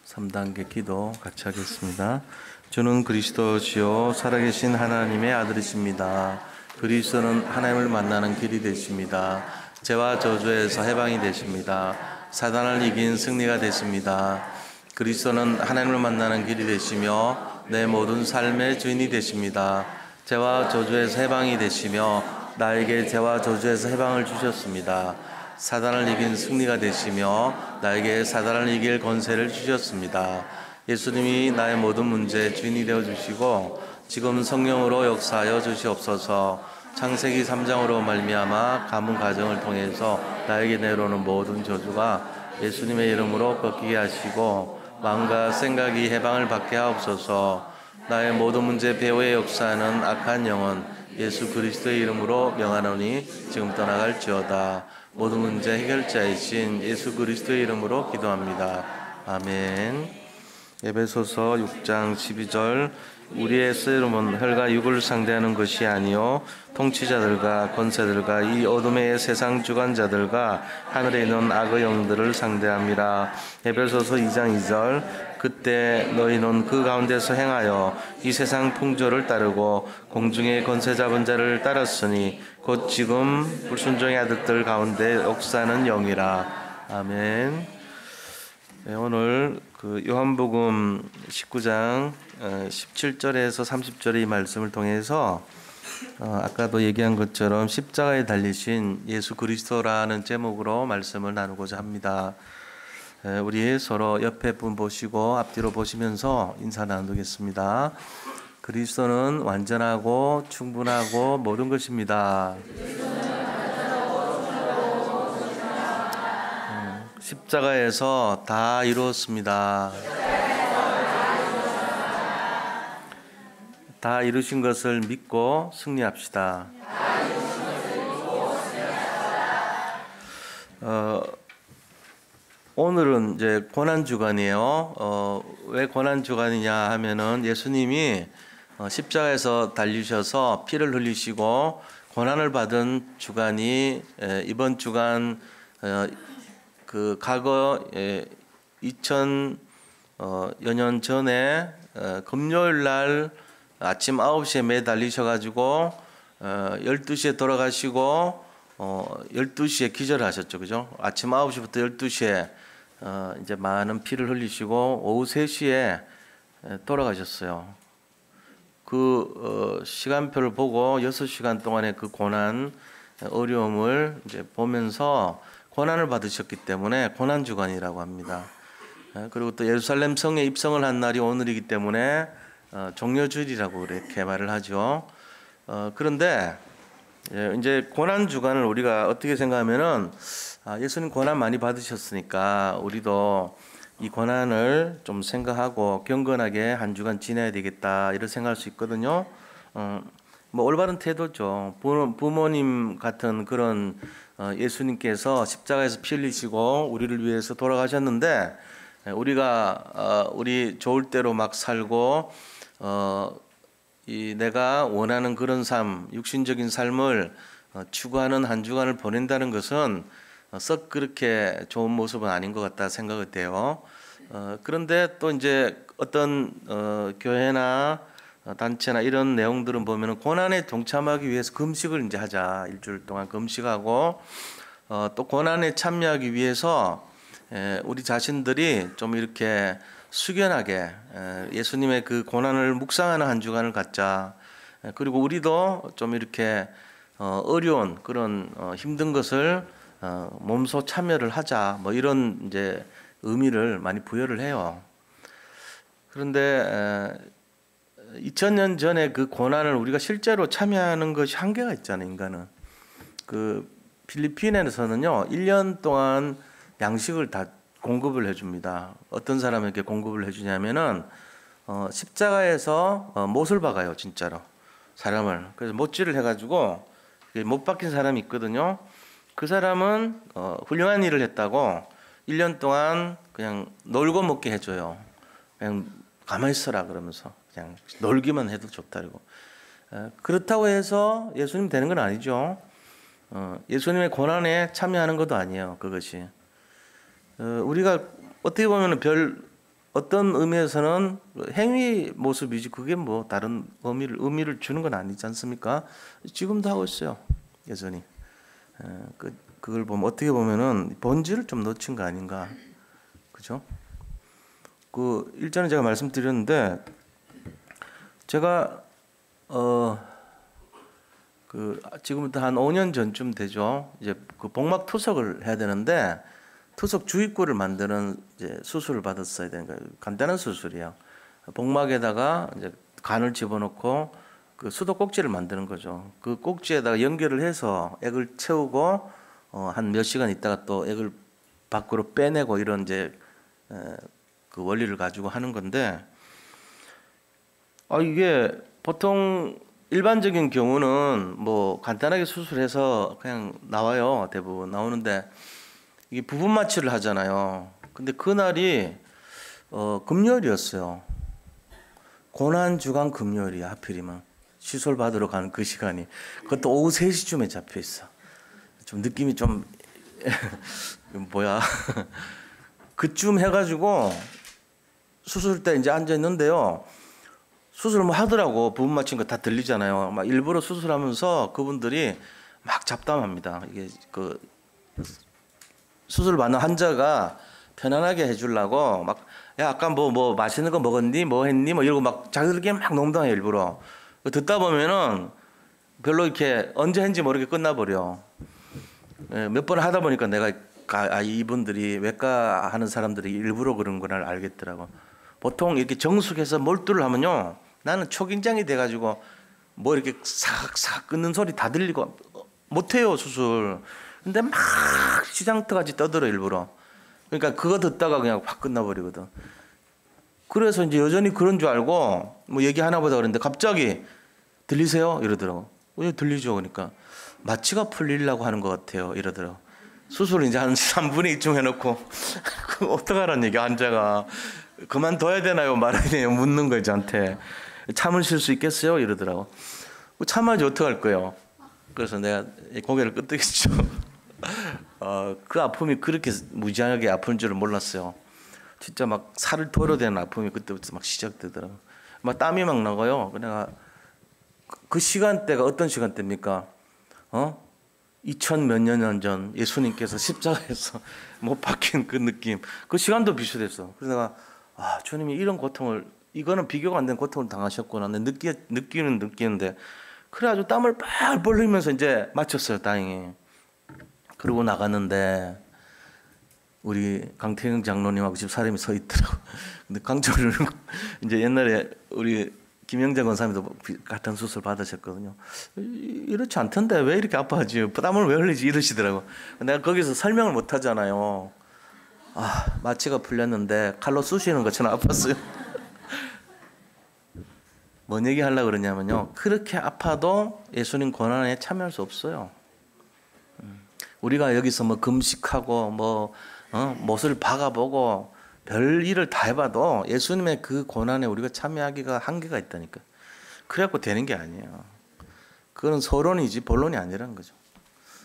3단계 기도 같이 하겠습니다. 주는 그리스도시요 살아계신 하나님의 아들이십니다. 그리스도는 하나님을 만나는 길이 되십니다. 죄와 저주에서 해방이 되십니다. 사단을 이긴 승리가 되십니다. 그리스도는 하나님을 만나는 길이 되시며 내 모든 삶의 주인이 되십니다. 죄와 저주에서 해방이 되시며 나에게 죄와 저주에서 해방을 주셨습니다. 사단을 이긴 승리가 되시며 나에게 사단을 이길 권세를 주셨습니다. 예수님이 나의 모든 문제의 주인이 되어주시고 지금 성령으로 역사하여 주시옵소서. 창세기 3장으로 말미암아 가문 가정을 통해서 나에게 내려오는 모든 저주가 예수님의 이름으로 꺾이게 하시고 마음과 생각이 해방을 받게 하옵소서. 나의 모든 문제 배후의 역사하는 악한 영혼 예수 그리스도의 이름으로 명하노니 지금 떠나갈지어다. 모든 문제 해결자이신 예수 그리스도의 이름으로 기도합니다. 아멘. 에베소서 6장 12절 우리의 쓰임은 혈과 육을 상대하는 것이 아니요 통치자들과 권세들과 이 어둠의 세상 주관자들과 하늘에 있는 악의 영들을 상대함이라. 에베소서 2장 2절 그때 너희는 그 가운데서 행하여 이 세상 풍조를 따르고 공중의 권세 잡은 자를 따랐으니 곧 지금 불순종의 아들들 가운데 역사하는 영이라. 아멘. 네, 오늘 요한복음 19장 17절에서 30절의 이 말씀을 통해서 아까도 얘기한 것처럼 십자가에 달리신 예수 그리스도라는 제목으로 말씀을 나누고자 합니다. 우리 서로 옆에 분 보시고 앞뒤로 보시면서 인사 나누겠습니다. 그리스도는 완전하고 충분하고 모든 것입니다. 십자가에서 다 이루었습니다. 다 이루신 것을 믿고 승리합시다. 오늘은 이제 고난 주간이에요. 왜 고난 주간이냐 하면은 예수님이 십자가에서 달리셔서 피를 흘리시고 고난을 받은 주간이 이번 주간 과거 2000여 년 전에 금요일 날 아침 9시에 매달리셔가지고 12시에 돌아가시고 12시에 기절하셨죠, 그죠? 아침 9시부터 12시에 이제 많은 피를 흘리시고 오후 3시에 돌아가셨어요. 그 시간표를 보고 6시간 동안의 그 고난, 어려움을 이제 보면서 고난을 받으셨기 때문에 고난 주간이라고 합니다. 그리고 또 예루살렘 성에 입성을 한 날이 오늘이기 때문에 종려주일이라고 이렇게 말을 하죠. 그런데 이제 고난 주간을 우리가 어떻게 생각하면은 예수님 고난 많이 받으셨으니까 우리도 이 고난을 좀 생각하고 경건하게 한 주간 지내야 되겠다 이런 생각할 수 있거든요. 뭐 올바른 태도죠. 부모님 같은 그런 예수님께서 십자가에서 피 흘리시고 우리를 위해서 돌아가셨는데 우리가 우리 좋을 대로 막 살고 내가 원하는 그런 삶, 육신적인 삶을 추구하는 한 주간을 보낸다는 것은 썩 그렇게 좋은 모습은 아닌 것 같다 생각이 돼요. 그런데 또 이제 어떤 교회나 단체나 이런 내용들은 보면은 고난에 동참하기 위해서 금식을 이제 하자. 일주일 동안 금식하고 또 고난에 참여하기 위해서 우리 자신들이 좀 이렇게 숙연하게 예수님의 그 고난을 묵상하는 한 주간을 갖자. 그리고 우리도 좀 이렇게 어려운 그런 힘든 것을 몸소 참여를 하자. 뭐 이런 이제 의미를 많이 부여를 해요. 그런데 2000년 전에 그 고난을 우리가 실제로 참여하는 것이 한계가 있잖아요, 인간은. 그 필리핀에서는요, 1년 동안 양식을 다 공급을 해줍니다. 어떤 사람에게 공급을 해주냐면은, 십자가에서 못을 박아요, 진짜로. 사람을. 그래서 못질을 해가지고, 못 박힌 사람이 있거든요. 그 사람은, 훌륭한 일을 했다고 1년 동안 그냥 놀고 먹게 해줘요. 그냥 가만히 있어라, 그러면서. 그냥 놀기만 해도 좋다. 그리고 그렇다고 해서 예수님 되는 건 아니죠. 예수님의 고난에 참여하는 것도 아니에요. 그것이 우리가 어떻게 보면 별 어떤 의미에서는 행위 모습이지 그게 뭐 다른 의미를 주는 건 아니지 않습니까? 지금도 하고 있어요. 여전히. 그걸 보면 어떻게 보면은 본질을 좀 놓친 거 아닌가. 그죠? 그 일전에 제가 말씀드렸는데 제가 지금부터 한 5년 전쯤 되죠. 이제 그 복막 투석을 해야 되는데 투석 주입구를 만드는 이제 수술을 받았어야 되는 거예요. 간단한 수술이에요. 복막에다가 이제 간을 집어넣고 그 수도 꼭지를 만드는 거죠. 그 꼭지에다가 연결을 해서 액을 채우고 한 몇 시간 있다가 또 액을 밖으로 빼내고 이런 이제 그 원리를 가지고 하는 건데 이게 보통 일반적인 경우는 뭐 간단하게 수술해서 그냥 나와요. 대부분 나오는데 이게 부분 마취를 하잖아요. 근데 그날이 금요일이었어요. 고난주간 금요일이야. 하필이면 시술 받으러 가는 그 시간이 그것도 오후 3시쯤에 잡혀 있어. 좀 느낌이 좀 뭐야 그쯤 해가지고 수술대 이제 앉아 있는데요. 수술 뭐 하더라고. 부분 맞춘 거 다 들리잖아요. 막 일부러 수술하면서 그분들이 막 잡담합니다. 이게 그 수술 받는 환자가 편안하게 해주려고 막 야 아까 뭐 맛있는 거 먹었니? 뭐 했니? 뭐 이러고 막 자기들끼리 막 농담해 일부러. 듣다 보면은 별로 이렇게 언제 했는지 모르게 끝나버려. 몇 번 하다 보니까 내가 이분들이 외과 하는 사람들이 일부러 그런 걸 알겠더라고. 보통 이렇게 정숙해서 몰두를 하면요. 나는 초긴장이 돼가지고 뭐 이렇게 싹싹 끊는 소리 다 들리고 못해요 수술. 근데 막 시장터같이 떠들어 일부러. 그러니까 그거 듣다가 그냥 확 끝나버리거든. 그래서 이제 여전히 그런 줄 알고 뭐 얘기하나 보다 그랬는데 갑자기 들리세요? 이러더라고. 왜 들리죠? 그러니까 마취가 풀리려고 하는 것 같아요. 이러더라고. 수술 이제 한 3분의 2쯤 해놓고 어떡하라는 얘기 환자가 그만둬야 되나요? 말아야 되나요? 묻는 거예요 저한테. 참으실 수 있겠어요? 이러더라고. 참아야지 어떡할 거예요. 그래서 내가 고개를 끄덕였죠. 그 아픔이 그렇게 무지하게 아픈 줄은 몰랐어요. 진짜 막 살을 토로대는 아픔이 그때부터 막 시작되더라고. 막 땀이 막 나고요. 내가 그 시간대가 어떤 시간대입니까? 2000 몇 년 전 예수님께서 십자가에서 못 박힌 그 느낌. 그 시간도 비슷했어. 그래서 내가 주님이 이런 고통을 이거는 비교가 안 되는 고통을 당하셨구나. 느끼는데 그래가지고 땀을 뻘뻘 흘리면서 이제 마쳤어요. 다행히. 그러고 나갔는데 우리 강태경 장로님하고 지금 사람이 서 있더라고. 근데 강철을 이제 옛날에 우리 김영재 권사님도 같은 수술 받으셨거든요. 이렇지 않던데 왜 이렇게 아파하지? 땀을 왜 흘리지? 이러시더라고. 내가 거기서 설명을 못 하잖아요. 마취가 풀렸는데 칼로 쑤시는 것처럼 아팠어요. 뭔 얘기 하려고 그러냐면요. 그렇게 아파도 예수님 고난에 참여할 수 없어요. 우리가 여기서 뭐 금식하고 못을 박아보고 별 일을 다 해봐도 예수님의 그 고난에 우리가 참여하기가 한계가 있다니까. 그래갖고 되는 게 아니에요. 그건 서론이지 본론이 아니라는 거죠.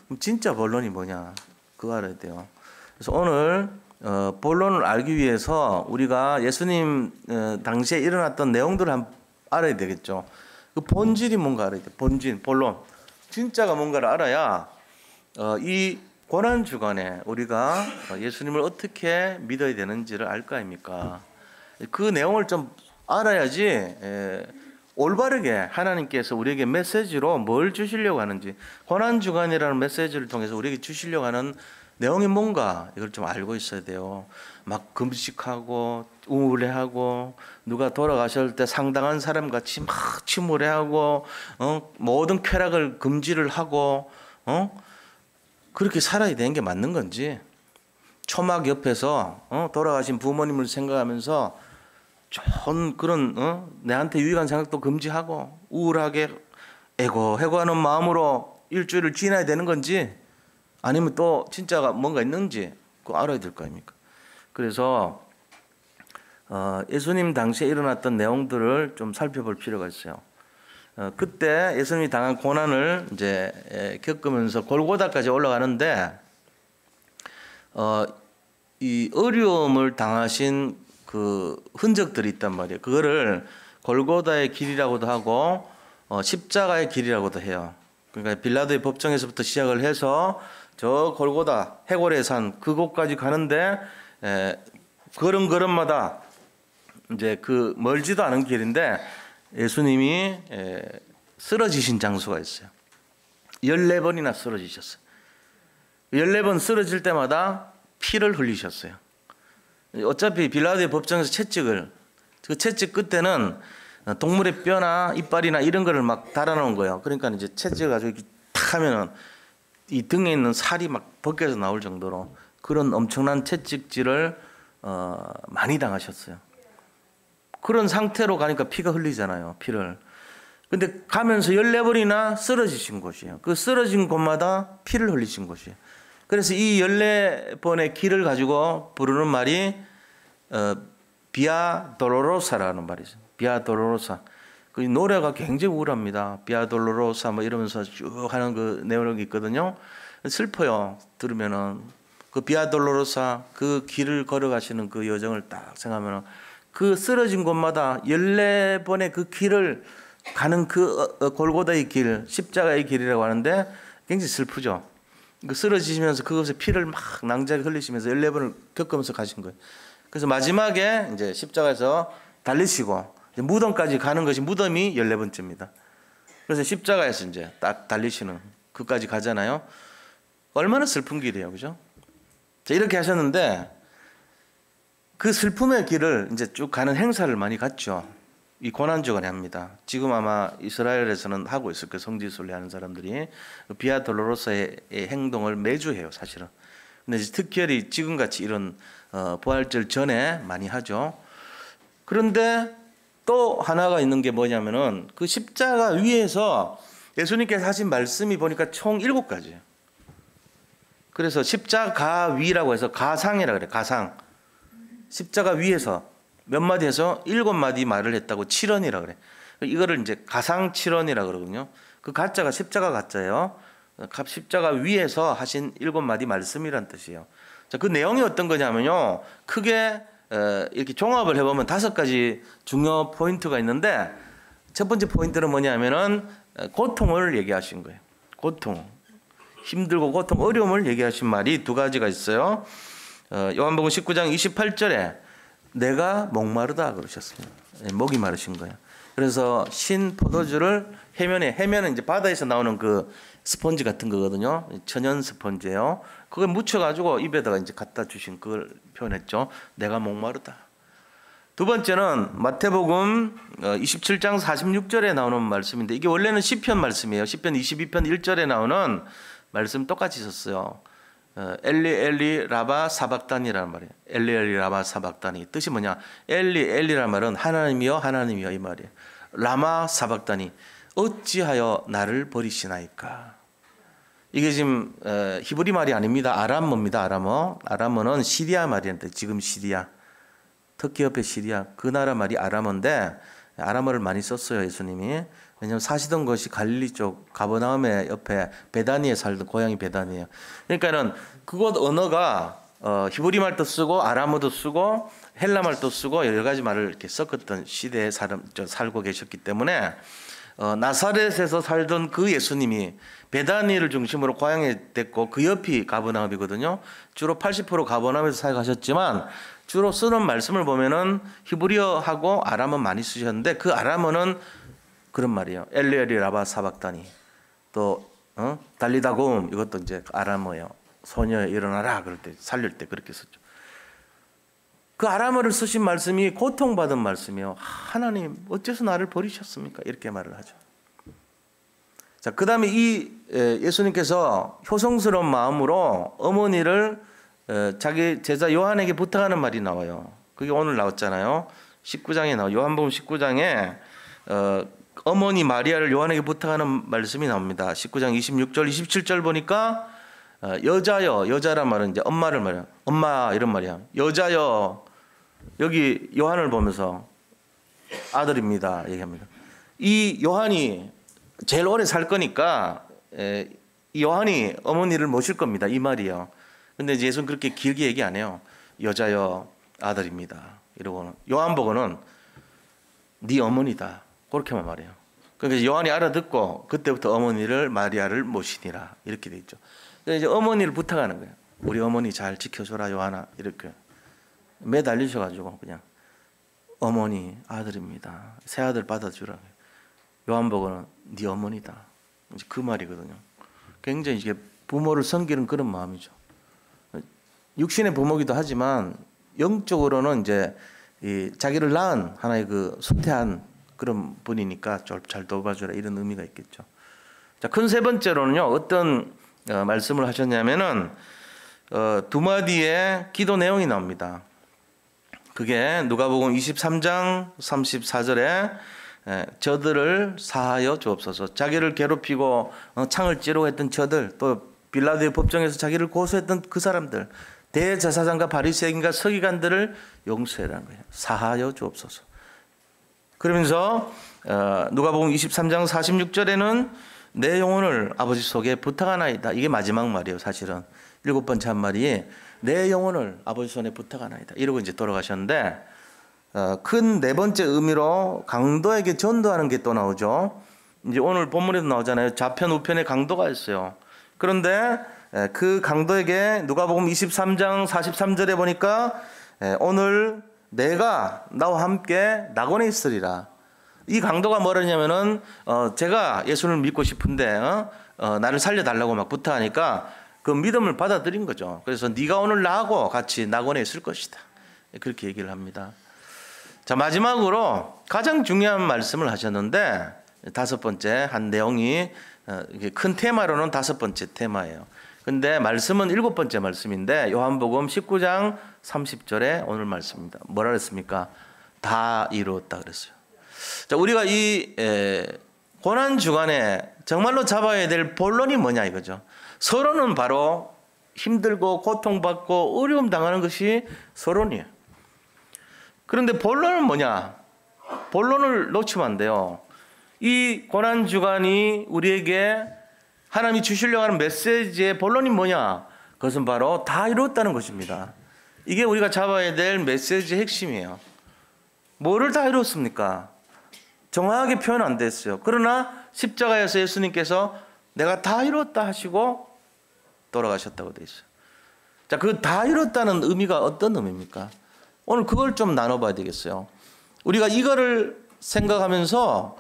그럼 진짜 본론이 뭐냐? 그거 알아야 돼요. 그래서 오늘 본론을 알기 위해서 우리가 예수님 당시에 일어났던 내용들을 한번 알아야 되겠죠. 그 본질이 뭔가 알아야 돼. 본론. 진짜가 뭔가를 알아야 이 고난 주간에 우리가 예수님을 어떻게 믿어야 되는지를 알 거 아닙니까? 그 내용을 좀 알아야지 올바르게 하나님께서 우리에게 메시지로 뭘 주시려고 하는지, 고난 주간이라는 메시지를 통해서 우리에게 주시려고 하는 내용이 뭔가 이걸 좀 알고 있어야 돼요. 막 금식하고 우울해하고 누가 돌아가실 때 상당한 사람 같이 막 침울해하고 모든 쾌락을 금지를 하고 그렇게 살아야 되는 게 맞는 건지, 초막 옆에서 돌아가신 부모님을 생각하면서 좋은 그런 내한테 유익한 생각도 금지하고 우울하게 해고하는 마음으로 일주일을 지나야 되는 건지, 아니면 또 진짜가 뭔가 있는지 그거 알아야 될 거 아닙니까? 그래서 예수님 당시에 일어났던 내용들을 좀 살펴볼 필요가 있어요. 그때 예수님이 당한 고난을 이제 겪으면서 골고다까지 올라가는데 이 어려움을 당하신 그 흔적들이 있단 말이에요. 그거를 골고다의 길이라고도 하고 십자가의 길이라고도 해요. 그러니까 빌라도의 법정에서부터 시작을 해서 저 골고다 해골의 산 그곳까지 가는데 걸음걸음마다 이제 그 멀지도 않은 길인데 예수님이 쓰러지신 장소가 있어요. 14번이나 쓰러지셨어요. 14번 쓰러질 때마다 피를 흘리셨어요. 어차피 빌라도의 법정에서 채찍을, 그 채찍 끝에는 동물의 뼈나 이빨이나 이런 거를 막 달아놓은 거예요. 그러니까 이제 채찍을 가지고 이렇게 탁 하면은 이 등에 있는 살이 막 벗겨서 나올 정도로 그런 엄청난 채찍질을 많이 당하셨어요. 그런 상태로 가니까 피가 흘리잖아요. 피를. 근데 가면서 14번이나 쓰러지신 곳이에요. 그 쓰러진 곳마다 피를 흘리신 곳이에요. 그래서 이 14번의 길을 가지고 부르는 말이 비아 돌로로사라는 말이죠. 비아 돌로로사. 그 노래가 굉장히 우울합니다. 비아 돌로로사 뭐 이러면서 쭉 하는 그 내용이 있거든요. 슬퍼요. 들으면은 그 비아 돌로로사 그 길을 걸어가시는 그 여정을 딱 생각하면은 그 쓰러진 곳마다 14번의 그 길을 가는 그 골고다의 길, 십자가의 길이라고 하는데 굉장히 슬프죠. 그 쓰러지시면서 그것에 피를 막 낭자하게 흘리시면서 14번을 겪으면서 가신 거예요. 그래서 마지막에 이제 십자가에서 달리시고 무덤까지 가는 것이 무덤이 14번째입니다. 그래서 십자가에서 이제 딱 달리시는 그까지 가잖아요. 얼마나 슬픈 길이에요. 그죠? 자, 이렇게 하셨는데 그 슬픔의 길을 이제 쭉 가는 행사를 많이 갔죠. 이 고난주간에 합니다. 지금 아마 이스라엘에서는 하고 있을 거예요. 성지순례 하는 사람들이 비아 돌로로사의 행동을 매주 해요. 사실은. 근데 특별히 지금같이 이런 부활절 전에 많이 하죠. 그런데 또 하나가 있는 게 뭐냐면은 그 십자가 위에서 예수님께서 하신 말씀이 보니까 총 7가지예요. 그래서 십자가 위라고 해서 가상이라고 그래요. 가상. 십자가 위에서 몇 마디 해서 7마디 말을 했다고 7언이라고 그래. 이거를 이제 가상 7언이라고 그러거든요. 그 가짜가 십자가 가짜예요. 십자가 위에서 하신 7마디 말씀이란 뜻이에요. 자, 그 내용이 어떤 거냐면요. 크게 이렇게 종합을 해보면 5가지 중요 포인트가 있는데 첫 번째 포인트는 뭐냐면은 고통을 얘기하신 거예요. 고통. 힘들고 고통, 어려움을 얘기하신 말이 2가지가 있어요. 요한복음 19장 28절에 내가 목마르다 그러셨습니다. 목이 마르신 거예요. 그래서 신 포도주를 해면은 이제 바다에서 나오는 그 스펀지 같은 거거든요. 천연 스펀지예요. 그걸 묻혀가지고 입에다가 이제 갖다 주신 그걸 표현했죠. 내가 목마르다. 2번째는 마태복음 27장 46절에 나오는 말씀인데 이게 원래는 시편 말씀이에요. 시편 22편 1절에 나오는 말씀 똑같이 썼어요. 엘리 엘리 라바 사박단이라는 말이에요. 엘리 엘리 라바 사박단이 뜻이 뭐냐? 엘리라는 말은 하나님이여 하나님이여 이 말이에요. 라마 사박단이 어찌하여 나를 버리시나이까? 이게 지금 히브리 말이 아닙니다. 아람어입니다. 아람어는 시리아 말이었는데 지금 시리아 터키 옆에 시리아 그 나라 말이 아람어인데 아람어를 많이 썼어요. 예수님이. 왜냐하면 사시던 것이 갈릴리 쪽 가버나움의 옆에 베다니에 살던 고향이 베다니에요. 그러니까는 그곳 언어가 히브리 말도 쓰고 아람어도 쓰고 헬라 말도 쓰고 여러 가지 말을 이렇게 섞었던 시대에 살고 계셨기 때문에 나사렛에서 살던 그 예수님이 베다니를 중심으로 고향에 됐고 그 옆이 가버나움이거든요. 주로 80% 가버나움에서 사역하셨지만 주로 쓰는 말씀을 보면은 히브리어하고 아람어 많이 쓰셨는데 그 아람어는 그런 말이에요. 엘리엘리 라바 사박다니. 또 달리다곰 이것도 이제 아람어예요. 소녀 일어나라 그럴 때 살릴 때 그렇게 썼죠. 그 아람어를 쓰신 말씀이 고통받은 말씀이에요. 하나님 어째서 나를 버리셨습니까? 이렇게 말을 하죠. 자, 그다음에 이 예수님께서 효성스러운 마음으로 어머니를 자기 제자 요한에게 부탁하는 말이 나와요. 그게 오늘 나왔잖아요. 19장에 나와요. 요한복음 19장에 어머니 마리아를 요한에게 부탁하는 말씀이 나옵니다. 19장 26절 27절 보니까 여자란 말은 이제 엄마를 말해요. 엄마 이런 말이야. 여자여 여기 요한을 보면서 아들입니다 얘기합니다. 이 요한이 제일 오래 살 거니까 이 요한이 어머니를 모실 겁니다. 이 말이에요. 근데 이제 예수는 그렇게 길게 얘기 안 해요. 여자여 아들입니다. 이러고는 요한복음은 네 어머니다 그렇게만 말해요. 그러니까 요한이 알아듣고 그때부터 어머니를 마리아를 모시니라 이렇게 돼 있죠. 그러니까 이제 어머니를 부탁하는 거예요. 우리 어머니 잘 지켜줘라 요한아 이렇게 매달리셔가지고 그냥 어머니 아들입니다. 새 아들 받아주라. 요한복음은 네 어머니다. 이제 그 말이거든요. 굉장히 이게 부모를 섬기는 그런 마음이죠. 육신의 부모기도 하지만 영적으로는 이제 이 자기를 낳은 하나의 그 수태한 그런 분이니까 잘 돌봐주라 이런 의미가 있겠죠. 자, 큰 세 번째로는요 어떤 말씀을 하셨냐면은 두 마디의 기도 내용이 나옵니다. 그게 누가복음 23장 34절에 저들을 사하여 주옵소서. 자기를 괴롭히고 창을 찌르고 했던 저들, 또 빌라도의 법정에서 자기를 고소했던 그 사람들, 대제사장과 바리새인과 서기관들을 용서해라는 거예요. 사하여 주옵소서. 그러면서 누가복음 23장 46절에는 내 영혼을 아버지 속에 부탁하나이다. 이게 마지막 말이에요. 사실은 7번째 한 말이 내 영혼을 아버지 손에 부탁하나이다. 이러고 이제 돌아가셨는데 큰 네 번째 의미로 강도에게 전도하는 게 또 나오죠. 이제 오늘 본문에도 나오잖아요. 좌편 우편에 강도가 있어요. 그런데 그 강도에게 누가복음 23장 43절에 보니까 오늘 내가 나와 함께 낙원에 있으리라. 이 강도가 뭐라냐면은 제가 예수를 믿고 싶은데 나를 살려달라고 막 부탁하니까 그 믿음을 받아들인 거죠. 그래서 네가 오늘 나하고 같이 낙원에 있을 것이다. 그렇게 얘기를 합니다. 자, 마지막으로 가장 중요한 말씀을 하셨는데 다섯 번째 한 내용이 큰 테마로는 다섯 번째 테마예요. 근데 말씀은 일곱 번째 말씀인데 요한복음 19장 30절에 오늘 말씀입니다. 뭐라 그랬습니까? 다 이루었다 그랬어요. 자, 우리가 이 고난 주간에 정말로 잡아야 될 본론이 뭐냐 이거죠. 서론은 바로 힘들고 고통받고 어려움 당하는 것이 서론이에요. 그런데 본론은 뭐냐? 본론을 놓치면 안 돼요. 이 고난 주간이 우리에게 하나님이 주시려고 하는 메시지의 본론이 뭐냐? 그것은 바로 다 이루었다는 것입니다. 이게 우리가 잡아야 될 메시지의 핵심이에요. 뭐를 다 이루었습니까? 정확하게 표현 안 됐어요. 그러나 십자가에서 예수님께서 내가 다 이루었다 하시고 돌아가셨다고 돼 있어요. 자, 그 다 이뤘다는 의미가 어떤 의미입니까? 오늘 그걸 좀 나눠봐야 되겠어요. 우리가 이거를 생각하면서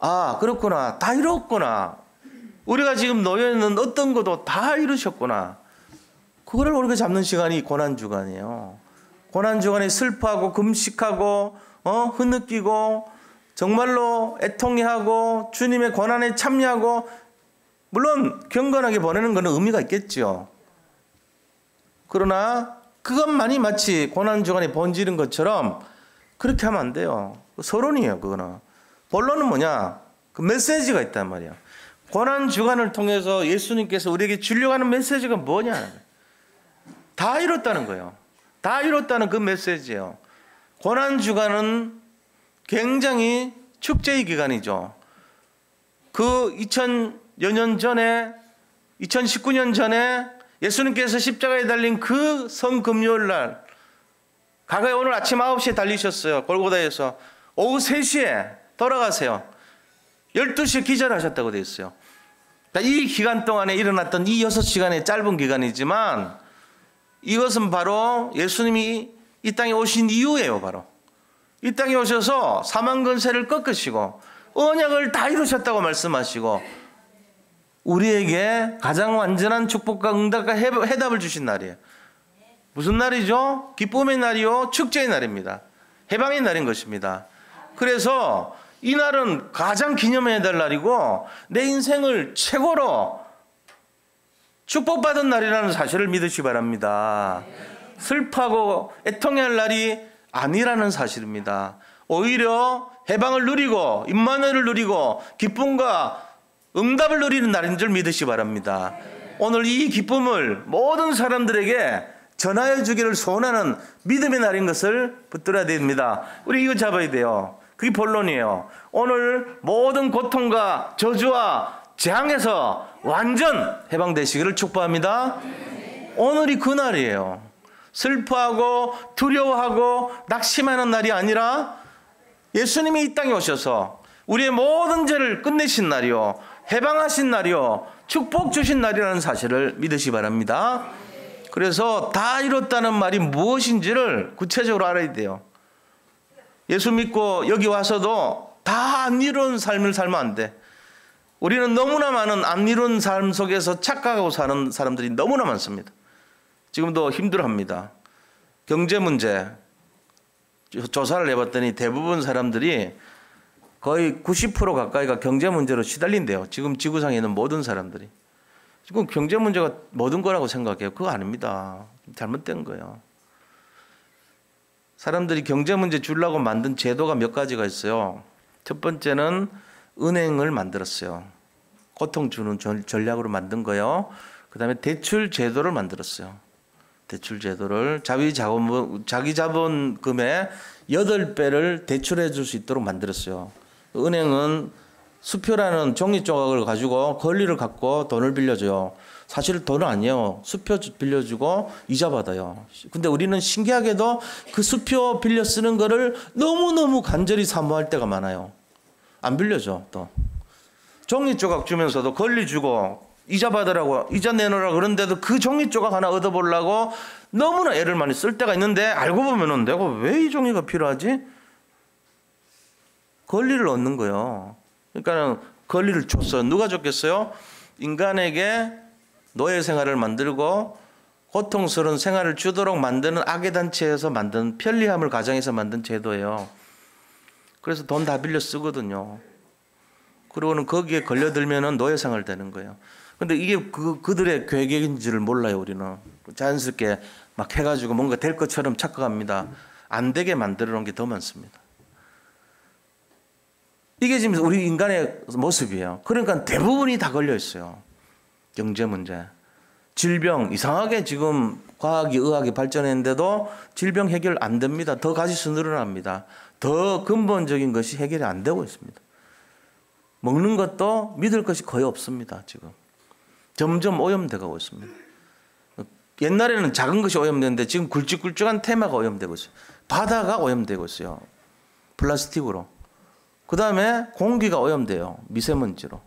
아, 그렇구나. 다 이뤘구나. 우리가 지금 놓여있는 어떤 것도 다 이루셨구나. 그거를 우리가 잡는 시간이 고난주간이에요. 고난주간에 슬퍼하고 금식하고 흐느끼고 정말로 애통해하고 주님의 고난에 참여하고 물론 경건하게 보내는 것은 의미가 있겠죠. 그러나 그것만이 마치 고난주간에 본질인 것처럼 그렇게 하면 안 돼요. 서론이에요. 그거는. 본론은 뭐냐? 그 메시지가 있단 말이야. 고난주간을 통해서 예수님께서 우리에게 주려고 하는 메시지가 뭐냐? 다 이뤘다는 거예요. 다 이뤘다는 그 메시지예요. 고난주간은 굉장히 축제의 기간이죠. 그 2000여 년 전에 2019년 전에 예수님께서 십자가에 달린 그 성금요일 날 과거에 오늘 아침 9시에 달리셨어요. 골고다에서 오후 3시에 돌아가세요. 12시에 기절하셨다고 되어 있어요. 이 기간 동안에 일어났던 이 6시간의 짧은 기간이지만 이것은 바로 예수님이 이 땅에 오신 이유예요. 바로 이 땅에 오셔서 사망 권세를 꺾으시고 언약을 다 이루셨다고 말씀하시고 우리에게 가장 완전한 축복과 응답과 해답을 주신 날이에요. 무슨 날이죠? 기쁨의 날이요, 축제의 날입니다. 해방의 날인 것입니다. 그래서 이 날은 가장 기념해야 될 날이고 내 인생을 최고로 축복받은 날이라는 사실을 믿으시기 바랍니다. 슬퍼하고 애통해야 할 날이 아니라는 사실입니다. 오히려 해방을 누리고 임마누엘을 누리고 기쁨과 응답을 누리는 날인 줄 믿으시기 바랍니다. 오늘 이 기쁨을 모든 사람들에게 전하여 주기를 소원하는 믿음의 날인 것을 붙들어야 됩니다. 우리 이거 잡아야 돼요. 그게 본론이에요. 오늘 모든 고통과 저주와 재앙에서 완전 해방되시기를 축복합니다. 오늘이 그날이에요. 슬퍼하고 두려워하고 낙심하는 날이 아니라 예수님이 이 땅에 오셔서 우리의 모든 죄를 끝내신 날이요, 해방하신 날이요, 축복 주신 날이라는 사실을 믿으시기 바랍니다. 그래서 다 이뤘다는 말이 무엇인지를 구체적으로 알아야 돼요. 예수 믿고 여기 와서도 다 안 이룬 삶을 살면 안 돼. 우리는 너무나 많은 안 이룬 삶 속에서 착각하고 사는 사람들이 너무나 많습니다. 지금도 힘들어합니다. 경제 문제 조사를 해봤더니 대부분 사람들이 거의 90% 가까이가 경제 문제로 시달린대요. 지금 지구상에 있는 모든 사람들이. 지금 경제 문제가 모든 거라고 생각해요. 그거 아닙니다. 잘못된 거예요. 사람들이 경제 문제 주려고 만든 제도가 몇 가지가 있어요. 첫 번째는 은행을 만들었어요. 고통 주는 전략으로 만든 거예요. 그 다음에 대출 제도를 만들었어요. 대출 제도를 자기 자본금의 8배를 대출해 줄 수 있도록 만들었어요. 은행은 수표라는 종이 조각을 가지고 권리를 갖고 돈을 빌려줘요. 사실 돈은 아니에요. 수표 빌려주고 이자 받아요. 근데 우리는 신기하게도 그 수표 빌려 쓰는 거를 너무너무 간절히 사모할 때가 많아요. 안 빌려줘. 또 종이 조각 주면서도 권리 주고 이자 받으라고, 이자 내놓으라고 그런데도 그 종이 조각 하나 얻어보려고 너무나 애를 많이 쓸 때가 있는데, 알고 보면은 내가 왜 이 종이가 필요하지? 권리를 얻는 거예요. 그러니까 권리를 줬어요. 누가 줬겠어요? 인간에게 노예 생활을 만들고 고통스러운 생활을 주도록 만드는 악의 단체에서 만든, 편리함을 가정에서 만든 제도예요. 그래서 돈 다 빌려 쓰거든요. 그리고는 거기에 걸려들면은 노예 생활 되는 거예요. 근데 이게 그들의 계획인지를 몰라요, 우리는. 자연스럽게 막 해가지고 뭔가 될 것처럼 착각합니다. 안 되게 만들어 놓은 게 더 많습니다. 이게 지금 우리 인간의 모습이에요. 그러니까 대부분이 다 걸려 있어요. 경제 문제, 질병, 이상하게 지금 과학이, 의학이 발전했는데도 질병 해결 안 됩니다. 더 가지수 늘어납니다. 더 근본적인 것이 해결이 안 되고 있습니다. 먹는 것도 믿을 것이 거의 없습니다. 지금 점점 오염되고 있습니다. 옛날에는 작은 것이 오염되는데 지금 굵직굵직한 테마가 오염되고 있어요. 바다가 오염되고 있어요. 플라스틱으로. 그 다음에 공기가 오염돼요. 미세먼지로.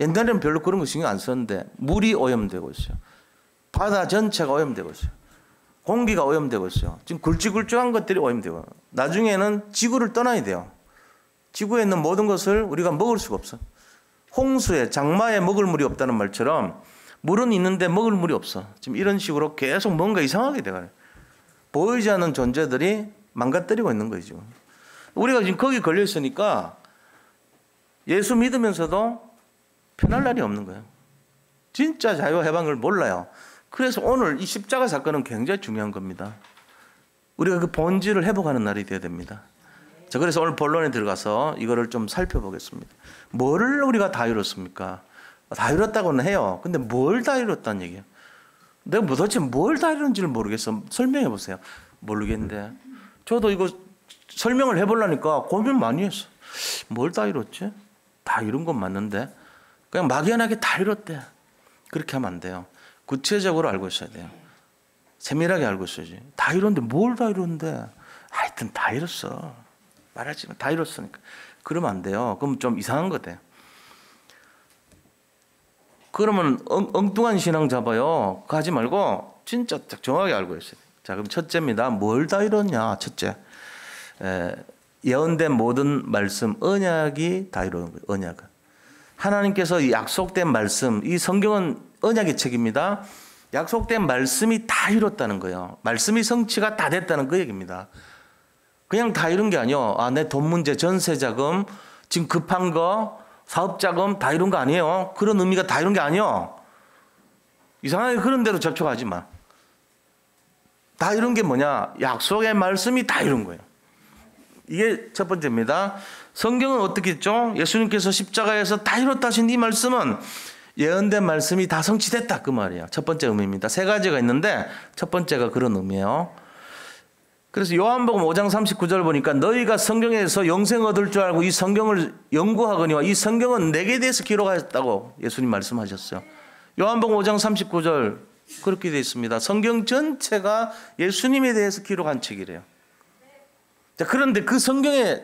옛날에는 별로 그런 거 신경 안 썼는데 물이 오염되고 있어요. 바다 전체가 오염되고 있어요. 공기가 오염되고 있어요. 지금 굵직굵직한 것들이 오염되고, 나중에는 지구를 떠나야 돼요. 지구에 있는 모든 것을 우리가 먹을 수가 없어. 홍수에, 장마에 먹을 물이 없다는 말처럼 물은 있는데 먹을 물이 없어. 지금 이런 식으로 계속 뭔가 이상하게 돼가요. 보이지 않는 존재들이 망가뜨리고 있는 거예요, 지금. 우리가 지금 거기 걸려 있으니까 예수 믿으면서도 편할 날이 없는 거예요. 진짜 자유 해방을 몰라요. 그래서 오늘 이 십자가 사건은 굉장히 중요한 겁니다. 우리가 그 본질을 회복하는 날이 되어야 됩니다. 자, 그래서 오늘 본론에 들어가서 이거를 좀 살펴보겠습니다. 뭐를 우리가 다 이뤘습니까? 다 이뤘다고는 해요. 근데 뭘 다 이뤘다는 얘기예요? 내가 도대체 뭘 다 이뤘는지를 모르겠어. 설명해 보세요. 모르겠는데. 저도 이거 설명을 해보려니까 고민 많이 했어. 뭘 다 이뤘지? 다 이룬 건 맞는데 그냥 막연하게 다 이뤘대. 그렇게 하면 안 돼요. 구체적으로 알고 있어야 돼요. 세밀하게 알고 있어야지. 다 이뤘는데 뭘 다 이뤘는데? 하여튼 다 이뤘어. 말하지만 다 이뤘으니까. 그러면 안 돼요. 그럼 좀 이상한 거 돼요. 그러면 엉뚱한 신앙 잡아요. 그거 하지 말고 진짜 정확하게 알고 있어요. 자, 그럼 첫째입니다. 뭘 다 이뤘냐? 첫째. 예언된 모든 말씀, 언약이 다 이루는 거예요. 언약은. 하나님께서 약속된 말씀, 이 성경은 언약의 책입니다. 약속된 말씀이 다 이뤘다는 거예요. 말씀이 성취가 다 됐다는 그 얘기입니다. 그냥 다 이룬 게 아니에요. 아, 내 돈 문제, 전세 자금, 지금 급한 거, 사업 자금 다 이룬 거 아니에요. 그런 의미가 다 이룬 게 아니에요. 이상하게 그런 대로 접촉하지 마. 다 이룬 게 뭐냐? 약속의 말씀이 다 이룬 거예요. 이게 첫 번째입니다. 성경은 어떻게 했죠? 예수님께서 십자가에서 다 이뤘다 하신 이 말씀은 예언된 말씀이 다 성취됐다 그 말이에요. 첫 번째 의미입니다. 세 가지가 있는데 첫 번째가 그런 의미예요. 그래서 요한복음 5장 39절 보니까 너희가 성경에서 영생 얻을 줄 알고 이 성경을 연구하거니와 이 성경은 내게 대해서 기록하였다고 예수님 말씀하셨어요. 요한복음 5장 39절 그렇게 되어 있습니다. 성경 전체가 예수님에 대해서 기록한 책이래요. 자, 그런데 그 성경에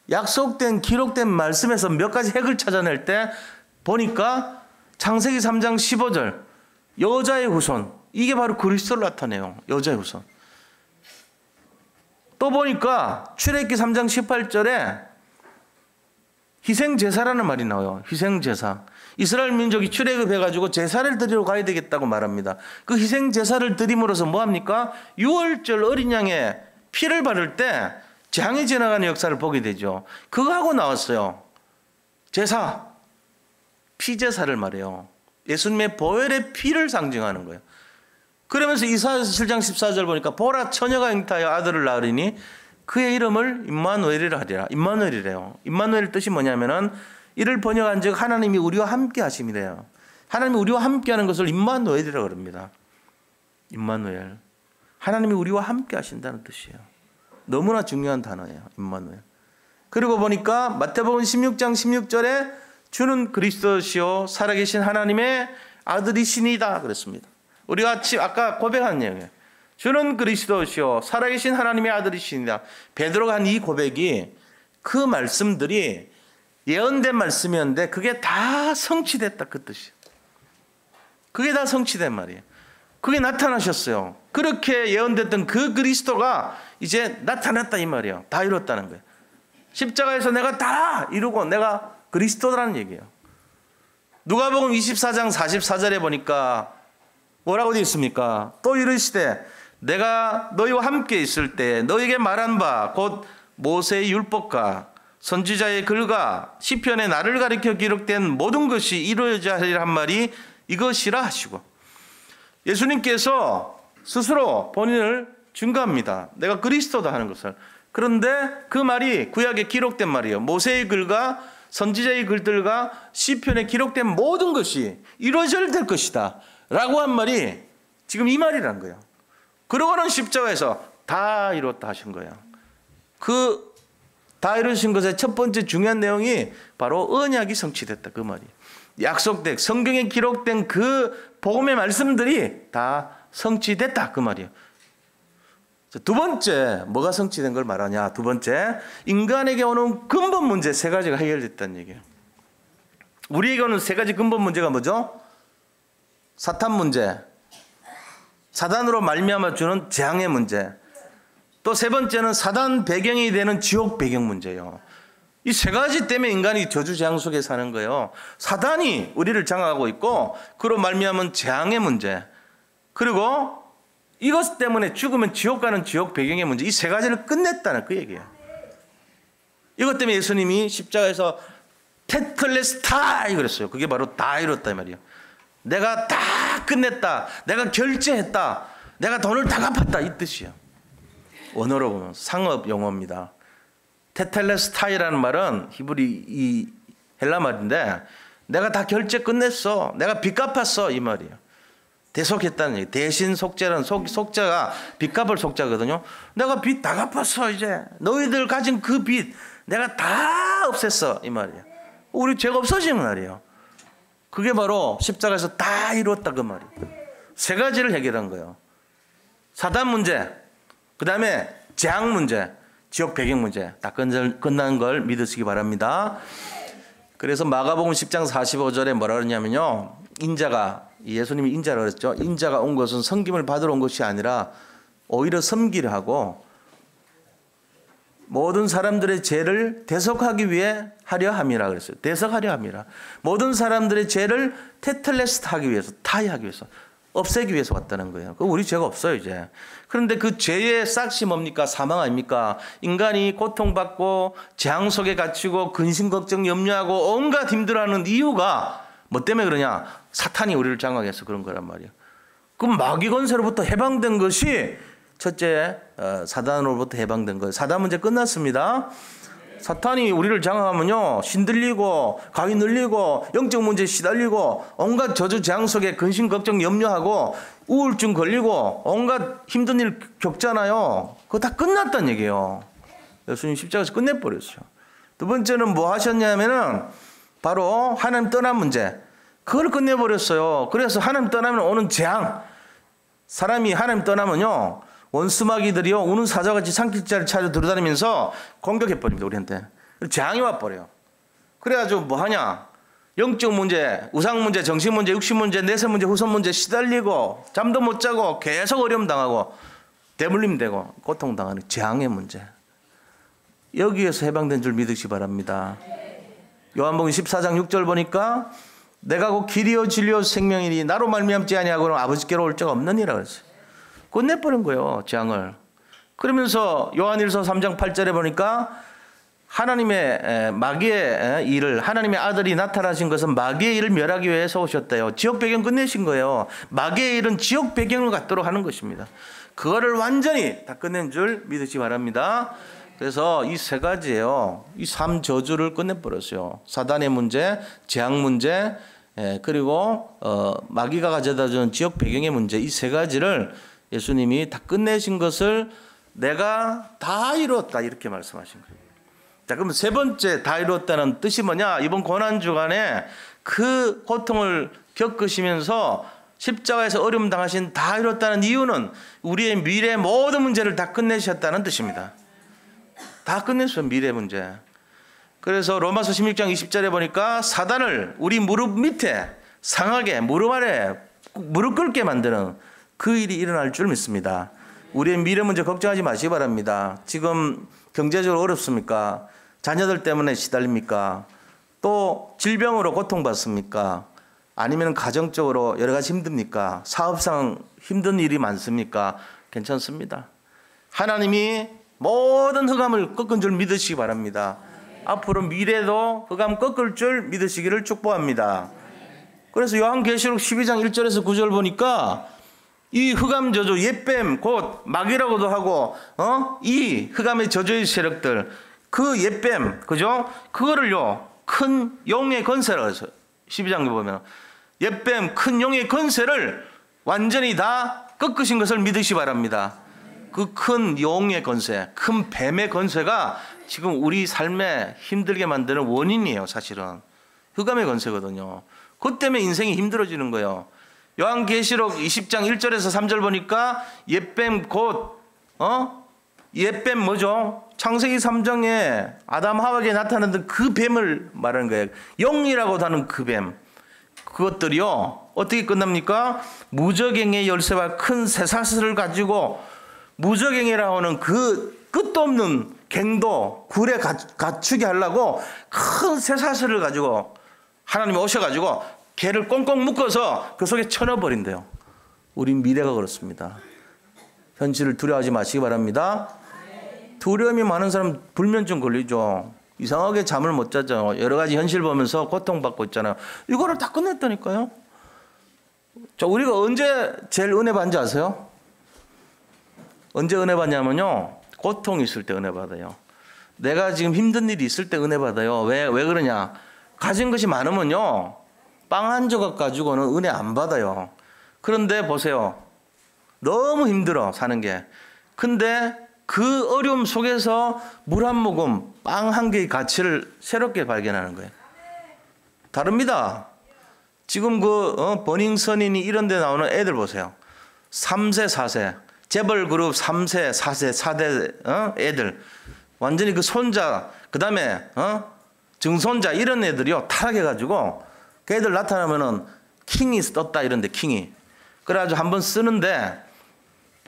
약속된 기록된 말씀에서 몇 가지 핵을 찾아낼 때 보니까 창세기 3장 15절 여자의 후손, 이게 바로 그리스도를 나타내요. 여자의 후손. 또 보니까 출애굽기 3장 18절에 희생제사라는 말이 나와요. 희생제사. 이스라엘 민족이 출애굽해가지고 제사를 드리러 가야 되겠다고 말합니다. 그 희생제사를 드림으로써 뭐합니까? 유월절 어린 양의 피를 바를 때 재앙이 지나가는 역사를 보게 되죠. 그거 하고 나왔어요. 제사, 피제사를 말해요. 예수님의 보혈의 피를 상징하는 거예요. 그러면서 이사야서 7장 14절 보니까 보라 처녀가 잉타하여 아들을 낳으리니 그의 이름을 임마누엘이라 하리라. 임마누엘이래요. 임마누엘 뜻이 뭐냐면은 이를 번역한 즉 하나님이 우리와 함께 하심이래요. 하나님이 우리와 함께 하는 것을 임마누엘이라고 그럽니다. 임마누엘. 하나님이 우리와 함께 하신다는 뜻이에요. 너무나 중요한 단어예요. 임마누엘. 그리고 보니까 마태복음 16장 16절에 주는 그리스도시요 살아계신 하나님의 아들이시니다 그랬습니다. 우리가 아까 고백한 내용이에요. 주는 그리스도시요 살아계신 하나님의 아들이시니다. 베드로가 한 이 고백이 그 말씀들이 예언된 말씀이었는데 그게 다 성취됐다 그 뜻이에요. 그게 다 성취된 말이에요. 그게 나타나셨어요. 그렇게 예언됐던 그 그리스도가 이제 나타났다 이 말이에요. 다 이뤘다는 거예요. 십자가에서 내가 다 이루고 내가 그리스도라는 얘기예요. 누가복음 24장 44절에 보니까 뭐라고 되어 있습니까? 또 이르시되 내가 너희와 함께 있을 때 너희에게 말한 바 곧 모세의 율법과 선지자의 글과 시편에 나를 가리켜 기록된 모든 것이 이루어져야 하리라 한 말이 이것이라 하시고 예수님께서 스스로 본인을 증거합니다. 내가 그리스도다 하는 것을. 그런데 그 말이 구약에 기록된 말이에요. 모세의 글과 선지자의 글들과 시편에 기록된 모든 것이 이루어져야 될 것이다 라고 한 말이 지금 이 말이라는 거예요. 그러고는 십자가에서 다 이뤘다 하신 거예요. 그 다 이루신 것의 첫 번째 중요한 내용이 바로 언약이 성취됐다 그 말이에요. 약속된 성경에 기록된 그 복음의 말씀들이 다 성취됐다 그 말이에요. 두 번째 뭐가 성취된 걸 말하냐. 두 번째 인간에게 오는 근본 문제 세 가지가 해결됐다는 얘기예요. 우리에게 오는 세 가지 근본 문제가 뭐죠? 사탄 문제, 사단으로 말미암아 주는 재앙의 문제, 또 세 번째는 사단 배경이 되는 지옥 배경 문제예요. 이 세 가지 때문에 인간이 저주 재앙 속에 사는 거예요. 사단이 우리를 장악하고 있고 그로 말미암은 재앙의 문제, 그리고 이것 때문에 죽으면 지옥 가는 지옥 배경의 문제, 이 세 가지를 끝냈다는 그 얘기예요. 이것 때문에 예수님이 십자가에서 테텔레스타이 그랬어요. 그게 바로 다 이뤘다 이 말이에요. 내가 다 끝냈다, 내가 결제했다, 내가 돈을 다 갚았다 이 뜻이에요. 원어로 보면 상업 용어입니다. 테텔레스타이라는 말은 히브리 이 헬라 말인데 내가 다 결제 끝냈어, 내가 빚 갚았어 이 말이에요. 대속했다는 얘기. 대신 속죄라는 속죄가 빚 갚을 속죄거든요. 내가 빚 다 갚았어. 이제 너희들 가진 그 빚 내가 다 없앴어 이 말이에요. 우리 죄가 없어지는 말이에요. 그게 바로 십자가에서 다 이루었다 그 말이에요. 세 가지를 해결한 거예요. 사단 문제, 그 다음에 재앙 문제, 지옥 배경 문제 다 끝난 걸 믿으시기 바랍니다. 그래서 마가복음 10장 45절에 뭐라 그러냐면요, 인자가, 예수님이 인자라고 그랬죠. 인자가 온 것은 섬김을 받으러 온 것이 아니라 오히려 섬기려 하고 모든 사람들의 죄를 대속하기 위해 하려 함이라 그랬어요. 대속하려 함이라. 모든 사람들의 죄를 테텔레스트 하기 위해서, 타이하기 위해서, 없애기 위해서 왔다는 거예요. 우리 죄가 없어요 이제. 그런데 그 죄의 싹이 뭡니까? 사망 아닙니까? 인간이 고통받고 재앙 속에 갇히고 근심 걱정 염려하고 온갖 힘들어하는 이유가 뭐 때문에 그러냐? 사탄이 우리를 장악해서 그런 거란 말이에요. 그럼 마귀 권세로부터 해방된 것이 첫째 사단으로부터 해방된 거예요. 사단 문제 끝났습니다. 사탄이 우리를 장악하면요, 신들리고 가위 눌리고 영적 문제에 시달리고 온갖 저주 재앙 속에 근심 걱정 염려하고 우울증 걸리고 온갖 힘든 일 겪잖아요. 그거 다 끝났다는 얘기예요. 예수님 십자가에서 끝내버렸어요. 두 번째는 뭐 하셨냐면은 바로 하나님 떠난 문제, 그걸 끝내버렸어요. 그래서 하나님 떠나면 오는 재앙, 사람이 하나님 떠나면요, 원수마귀들이요, 우는 사자같이 산길자를 찾아 들어다니면서 공격해버립니다, 우리한테. 재앙이 와버려요. 그래가지고 뭐 하냐? 영적 문제, 우상 문제, 정신 문제, 육신 문제, 내세 문제, 후손 문제 시달리고 잠도 못 자고 계속 어려움 당하고 대물림 되고 고통당하는 재앙의 문제. 여기에서 해방된 줄 믿으시 바랍니다. 요한복음 14장 6절 보니까 내가 곧 길이요 진리요 생명이니 나로 말미암지 아니하고는 아버지께로 올 자가 없느니라 그랬어요. 끝내버린 거예요, 재앙을. 그러면서 요한일서 3장 8절에 보니까 하나님의 마귀의 일을, 하나님의 아들이 나타나신 것은 마귀의 일을 멸하기 위해서 오셨대요. 지옥 배경 끝내신 거예요. 마귀의 일은 지옥 배경을 갖도록 하는 것입니다. 그거를 완전히 다 끝낸 줄 믿으시 바랍니다. 그래서 이 세 가지예요. 이 3저주를 끝내버렸어요. 사단의 문제, 재앙 문제, 그리고 마귀가 가져다주는 지옥 배경의 문제, 이 세 가지를 예수님이 다 끝내신 것을 내가 다 이루었다, 이렇게 말씀하신 거예요. 자, 그럼 세 번째 다 이루었다는 뜻이 뭐냐? 이번 고난주간에 그 고통을 겪으시면서 십자가에서 어려움 당하신 다 이뤘다는 이유는 우리의 미래의 모든 문제를 다 끝내셨다는 뜻입니다. 다 끝냈어요, 미래 문제. 그래서 로마서 16장 20절에 보니까 사단을 우리 무릎 밑에 상하게, 무릎 아래 무릎 꿇게 만드는 그 일이 일어날 줄 믿습니다. 우리의 미래 문제 걱정하지 마시기 바랍니다. 지금 경제적으로 어렵습니까? 자녀들 때문에 시달립니까? 또 질병으로 고통받습니까? 아니면 가정적으로 여러 가지 힘듭니까? 사업상 힘든 일이 많습니까? 괜찮습니다. 하나님이 모든 흑암을 꺾은 줄 믿으시기 바랍니다. 앞으로 미래도 흑암 꺾을 줄 믿으시기를 축복합니다. 그래서 요한계시록 12장 1절에서 9절 보니까 이 흑암 저주, 옛뱀, 곧 마귀라고도 하고, 이 흑암의 저주의 세력들, 그 옛뱀, 그죠? 그거를요, 큰 용의 건세라고 해서 12장에 보면 옛뱀, 큰 용의 건세를 완전히 다 꺾으신 것을 믿으시 바랍니다. 그 큰 용의 건세, 큰 뱀의 건세가 지금 우리 삶에 힘들게 만드는 원인이에요, 사실은. 흑암의 건세거든요. 그것 때문에 인생이 힘들어지는 거예요. 요한계시록 20장 1절에서 3절 보니까 옛뱀 곧 옛뱀 뭐죠? 창세기 3장에 아담 하와에게 나타났던 그 뱀을 말하는 거예요. 용이라고도 하는 그 뱀. 그것들이요, 어떻게 끝납니까? 무저갱의 열쇠와 큰 쇠사슬을 가지고, 무저갱이라고 하는 그 끝도 없는 갱도 굴에 갖추게 하려고 큰 쇠사슬을 가지고 하나님이 오셔가지고 개를 꽁꽁 묶어서 그 속에 쳐넣어버린대요. 우리 미래가 그렇습니다. 현실을 두려워하지 마시기 바랍니다. 두려움이 많은 사람 불면증 걸리죠. 이상하게 잠을 못 자죠. 여러 가지 현실 보면서 고통받고 있잖아요. 이거를 다 끝냈다니까요. 자, 우리가 언제 제일 은혜 받는지 아세요? 언제 은혜 받냐면요, 고통이 있을 때 은혜 받아요. 내가 지금 힘든 일이 있을 때 은혜 받아요. 왜 그러냐? 가진 것이 많으면요, 빵 한 조각 가지고는 은혜 안 받아요. 그런데 보세요, 너무 힘들어 사는 게. 근데 그 어려움 속에서 물 한 모금, 빵 한 개의 가치를 새롭게 발견하는 거예요. 다릅니다. 지금 버닝썬이니 이런 데 나오는 애들 보세요. 3세, 4세. 재벌 그룹 3세, 4세, 4대 애들. 완전히 그 손자, 그 다음에 증손자 이런 애들이요, 타락해가지고 그 애들 나타나면은 킹이 떴다 이런데, 킹이. 그래가지고 한번 쓰는데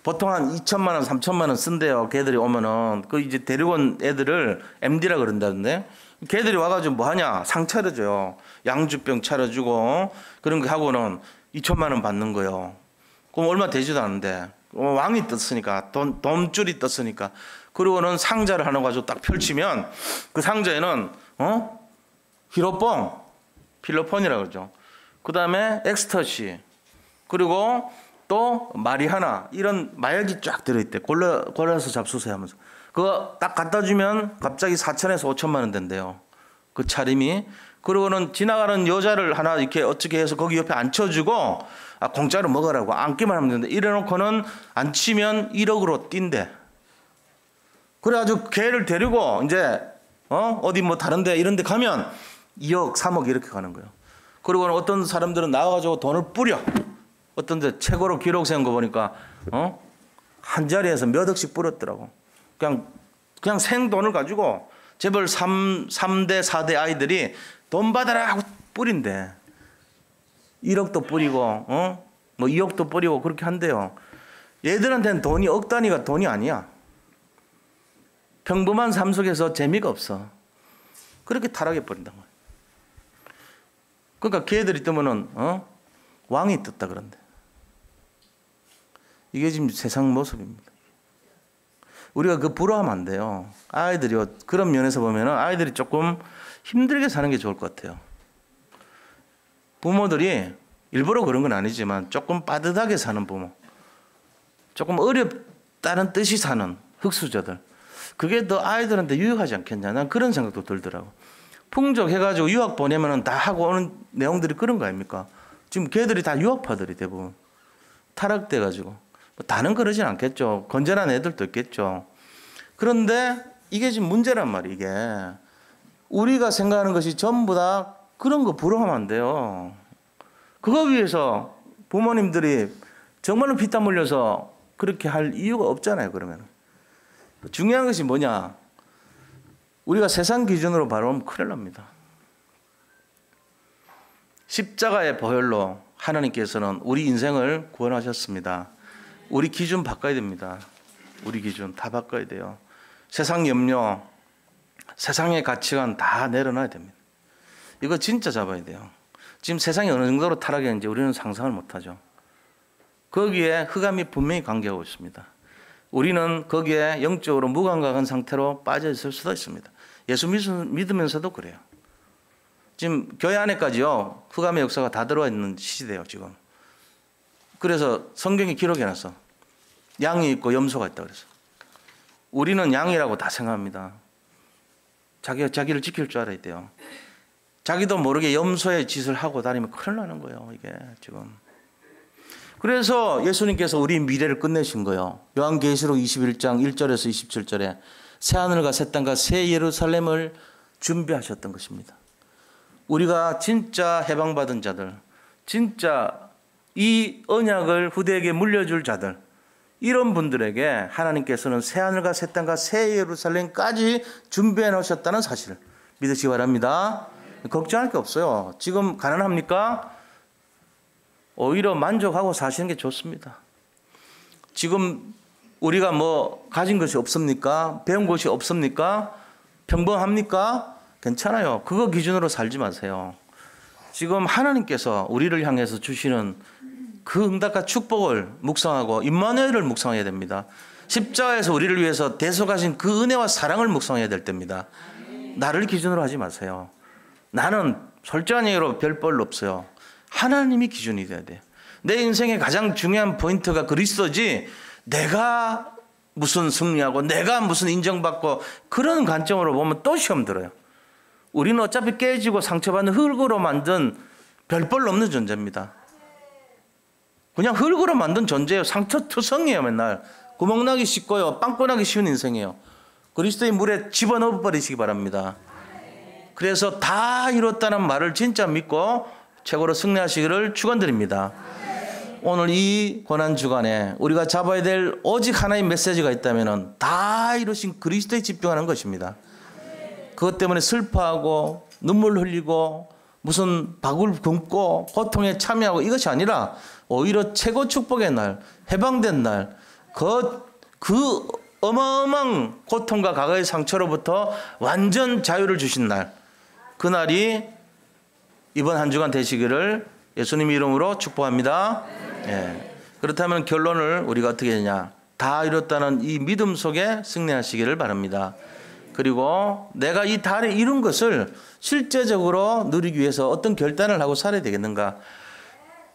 보통 한 2천만 원, 3천만 원 쓴대요. 걔들이 오면은. 그 이제 데리고 온 애들을 MD라 그런다는데, 걔들이 와가지고 뭐 하냐? 상 차려줘요. 양주병 차려주고, 그런 거 하고는 2천만 원 받는 거예요. 그럼 얼마 되지도 않는데. 왕이 떴으니까, 돈줄이 떴으니까. 그리고는 상자를 하나 가지고 딱 펼치면 그 상자에는, 히로뽕, 필로폰이라 그러죠. 그 다음에 엑스터시, 그리고 또 마리하나, 이런 마약이 쫙 들어있대. 골라서 잡수세요 하면서. 그거 딱 갖다 주면 갑자기 4천에서 5천만 원 된대요. 그 차림이. 그리고는 지나가는 여자를 하나 이렇게 어떻게 해서 거기 옆에 앉혀주고, 공짜로 먹으라고 앉기만 하면 되는데, 이래놓고는 앉히면 1억으로 뛴대. 그래가지고 걔를 데리고 이제 어디 뭐 다른데 이런데 가면 2억, 3억 이렇게 가는 거예요. 그리고는 어떤 사람들은 나와가지고 돈을 뿌려. 어떤 데 최고로 기록 세운 거 보니까 한 자리에서 몇 억씩 뿌렸더라고. 그냥 생돈을 가지고 재벌 3대 4대 아이들이 돈 받아라 하고 뿌린대. 1억도 뿌리고 뭐 2억도 뿌리고 그렇게 한대요. 얘들한테는 돈이 억 단위가 돈이 아니야. 평범한 삶 속에서 재미가 없어. 그렇게 타락해 버린단 말이야. 그러니까 걔들이 뜨면은 왕이 떴다 그런데. 이게 지금 세상 모습입니다. 우리가 그 부러워하면 안 돼요. 아이들이 그런 면에서 보면은 아이들이 조금 힘들게 사는 게 좋을 것 같아요. 부모들이 일부러 그런 건 아니지만 조금 빠듯하게 사는 부모, 조금 어렵다는 뜻이 사는 흙수저들, 그게 더 아이들한테 유익하지 않겠냐. 난 그런 생각도 들더라고. 풍족해가지고 유학 보내면은 다 하고 오는 내용들이 그런 거 아닙니까? 지금 걔들이 다 유학파들이 대부분 타락돼가지고 뭐 다는 그러진 않겠죠. 건전한 애들도 있겠죠. 그런데 이게 지금 문제란 말이에요. 이게 우리가 생각하는 것이 전부 다 그런 거 부러워하면 안 돼요. 그거 위해서 부모님들이 정말로 피땀 흘려서 그렇게 할 이유가 없잖아요. 그러면 중요한 것이 뭐냐? 우리가 세상 기준으로 바라보면 큰일 납니다. 십자가의 보혈로 하나님께서는 우리 인생을 구원하셨습니다. 우리 기준 바꿔야 됩니다. 우리 기준 다 바꿔야 돼요. 세상 염려, 세상의 가치관 다 내려놔야 됩니다. 이거 진짜 잡아야 돼요. 지금 세상이 어느 정도로 타락했는지 우리는 상상을 못하죠. 거기에 흑암이 분명히 관계하고 있습니다. 우리는 거기에 영적으로 무감각한 상태로 빠져 있을 수도 있습니다. 예수 믿으면서도 그래요. 지금 교회 안에까지요, 흑암의 역사가 다 들어와 있는 시대예요, 지금. 그래서 성경이 기록해놨어. 양이 있고 염소가 있다 그래서. 우리는 양이라고 다 생각합니다. 자기가 자기를 지킬 줄 알아야 돼요. 자기도 모르게 염소의 짓을 하고 다니면 큰일 나는 거예요, 이게 지금. 그래서 예수님께서 우리 미래를 끝내신 거예요. 요한계시록 21장 1절에서 27절에 새하늘과 새 땅과 새 예루살렘을 준비하셨던 것입니다. 우리가 진짜 해방받은 자들, 진짜 이 언약을 후대에게 물려줄 자들, 이런 분들에게 하나님께서는 새하늘과 새 땅과 새 예루살렘까지 준비해 놓으셨다는 사실을 믿으시기 바랍니다. 걱정할 게 없어요. 지금 가난합니까? 오히려 만족하고 사시는 게 좋습니다. 지금 우리가 뭐 가진 것이 없습니까? 배운 것이 없습니까? 평범합니까? 괜찮아요. 그거 기준으로 살지 마세요. 지금 하나님께서 우리를 향해서 주시는 그 응답과 축복을 묵상하고 임마누엘을 묵상해야 됩니다. 십자가에서 우리를 위해서 대속하신 그 은혜와 사랑을 묵상해야 될 때입니다. 나를 기준으로 하지 마세요. 나는 솔직한 얘기로 별벌 없어요. 하나님이 기준이 돼야 돼요. 내 인생의 가장 중요한 포인트가 그리스도지 내가 무슨 승리하고 내가 무슨 인정받고 그런 관점으로 보면 또 시험 들어요. 우리는 어차피 깨지고 상처받는 흙으로 만든 별벌 없는 존재입니다. 그냥 흙으로 만든 존재예요. 상처투성이에요. 맨날 구멍나기 쉽고요, 빵꾸나기 쉬운 인생이에요. 그리스도의 물에 집어넣어 버리시기 바랍니다. 그래서 다 이뤘다는 말을 진짜 믿고 최고로 승리하시기를 축원드립니다. 오늘 이 고난주간에 우리가 잡아야 될 오직 하나의 메시지가 있다면 다 이루신 그리스도에 집중하는 것입니다. 그것 때문에 슬퍼하고 눈물 흘리고 무슨 박을 굶고 고통에 참여하고 이것이 아니라 오히려 최고 축복의 날, 해방된 날, 그 어마어마한 고통과 과거의 상처로부터 완전 자유를 주신 날, 그날이 이번 한 주간 되시기를 예수님 이름으로 축복합니다. 예. 그렇다면 결론을 우리가 어떻게 되냐? 다 이뤘다는 이 믿음 속에 승리하시기를 바랍니다. 그리고 내가 이 달에 이룬 것을 실제적으로 누리기 위해서 어떤 결단을 하고 살아야 되겠는가?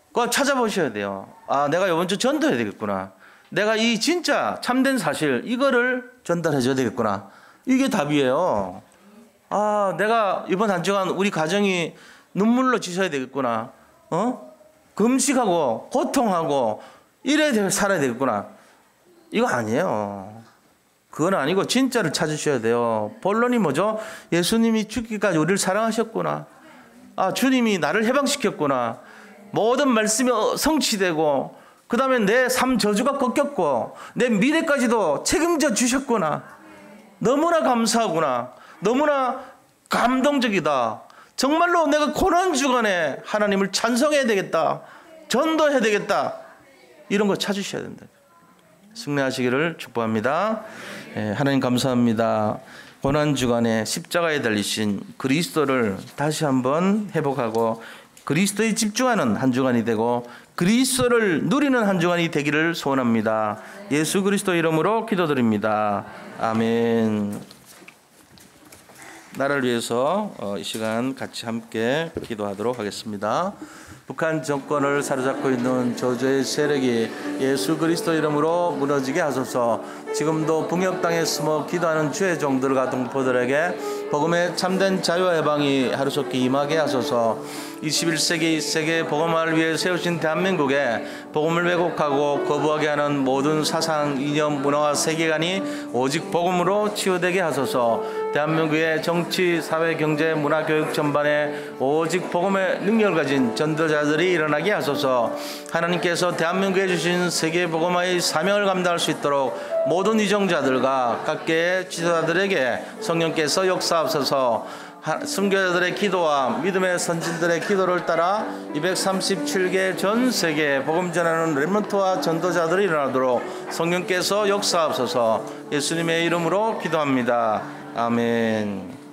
그거 찾아보셔야 돼요. 아, 내가 이번 주 전도해야 되겠구나. 내가 이 진짜 참된 사실 이거를 전달해줘야 되겠구나. 이게 답이에요. 아, 내가 이번 한 주간 우리 가정이 눈물로 지셔야 되겠구나. 금식하고 고통하고 이래야 살아야 되겠구나. 이거 아니에요. 그건 아니고 진짜를 찾으셔야 돼요. 본론이 뭐죠? 예수님이 죽기까지 우리를 사랑하셨구나. 아, 주님이 나를 해방시켰구나. 모든 말씀이 성취되고 그 다음에 내 삶 저주가 꺾였고 내 미래까지도 책임져 주셨구나. 너무나 감사하구나. 너무나 감동적이다. 정말로 내가 고난주간에 하나님을 찬송해야 되겠다. 전도해야 되겠다. 이런 거 찾으셔야 된다. 승리하시기를 축복합니다. 하나님 감사합니다. 고난주간에 십자가에 달리신 그리스도를 다시 한번 회복하고 그리스도에 집중하는 한 주간이 되고 그리스도를 누리는 한 주간이 되기를 소원합니다. 예수 그리스도 이름으로 기도드립니다. 아멘. 나라를 위해서 이 시간 같이 함께 기도하도록 하겠습니다. 북한 정권을 사로잡고 있는 저주의 세력이 예수 그리스도 이름으로 무너지게 하소서. 지금도 북녘 땅에 숨어 기도하는 주의 종들과 동포들에게 복음의 참된 자유와 해방이 하루속히 임하게 하소서. 21세기 세계 복음화를 위해 세우신 대한민국에 복음을 왜곡하고 거부하게 하는 모든 사상, 이념, 문화와 세계관이 오직 복음으로 치유되게 하소서. 대한민국의 정치, 사회, 경제, 문화, 교육 전반에 오직 복음의 능력을 가진 전도자들이 일어나게 하소서. 하나님께서 대한민국에 주신 세계 복음화의 사명을 감당할 수 있도록 모든 이정자들과 각계의 지도자들에게 성령께서 역사하소서. 선교자들의 기도와 믿음의 선진들의 기도를 따라 237개 전 세계 복음 전하는 렘넌트와 전도자들이 일어나도록 성령께서 역사하소서. 예수님의 이름으로 기도합니다. 아멘.